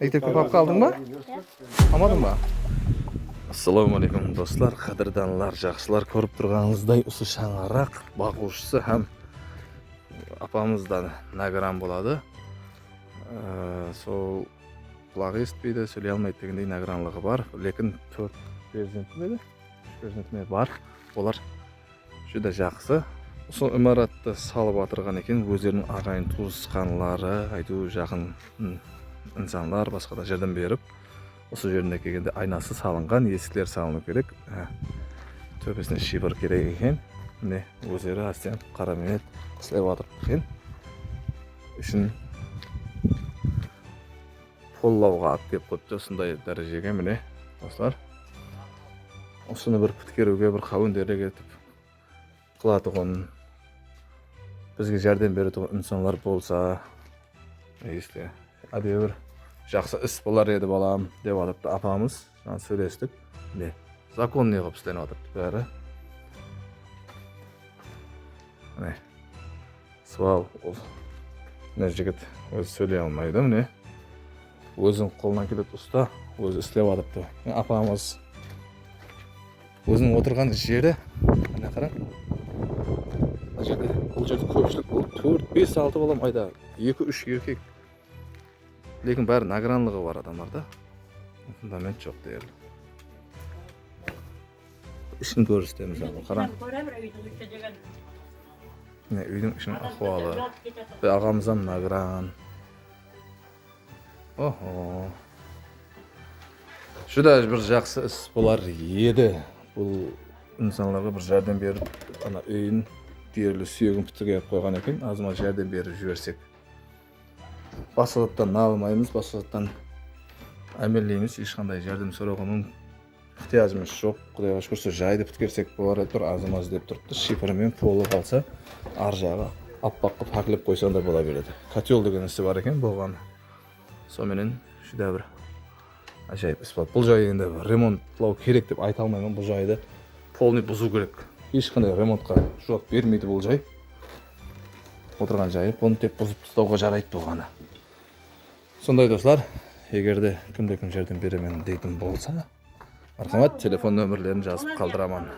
Mektepke barıp kaldın mı? Almadın mı? Assalamu alaikum dostlar, qadrdanlar, жақсылар, көріп тұрғаныңыздай осы шаңырақ бағушысы һәм апамыздан награн болады. Сол құлағы естпейді, сөйлей алмайды дегендей награнлығы бар. Лекін 4 перзентіме бар. Олар жүді жақсы. Сол имаратты салып атырған екен, өздерінің ағайын туысқанлары, айту жақын insanlar басқа да жерден беріп, осы жеріне келгенде айнасы салынған, есіктер салыну керек. Төбесіне шибір керек екен. Міне өздері астен қарамет істеп атырып екен. Үшін поллауға ат деп қойыпты, осындай дәрежеге міне достар. Осыны бір біткеруге, бір қауындерге етіп қылатығын, бізге жәрдем беретін инсанлар болса, есте әдейі бір жақсы іс болар еді балам деп атыпты апамыз. Сөйлестік. Не закон не қылып істеніп атыпты бәрі. Міне суал ол міне жігіт өзі сөйлей алмайды, міне өзінің қолынан келеді ұста, өзі істеп атыпты. Апамыз өзінің отырған жері міне қараң. Бұл жерде көпшілік, бұл 4-5-6 балам айда 2-3 еркек. Лекін бәрі награнлығы бар адамдарда. Фундамент жоқ дейір. Ішін көрістеміз жаңғы қараң. Үйдің ішін ахуалы. Ағамыздан награн. Охо. Шүда бір жақсы іс болар еді. Бұл инсанларға бір жәрдем беріп, ана үйін дерлі сүйегін пітіге қойған екен. Азыма жәрдем беріп жіберсек. Басылыптан налмаймыз, басылыптан әмелейміз, ешқандай жәрдем сұрауға мұқтажымыз жоқ. Құдайға шүкір жайды біткерсек болар еді, азымаз деп тұрыпты. Шифрымен полы қалса, ар жағы аппақ қып хақлеп қойсаң да бола береді. Котел деген ісі бар екен болған. Соменен шүда бір ажайып іс болады. Бұл жайды енді ремонтлау керек деп айта алмаймын. Бұл жайды полный бұзу керек. Ешқандай ремонтқа жауап бермейді бұл жай. Отырған жайы, оны тек бұзып тастауға жарайды болғаны. Сондай достар, егерде кімде-кім жәрдем беремін дейтін болса, мархамат, телефон нөмірлерін жазып қалдырамын.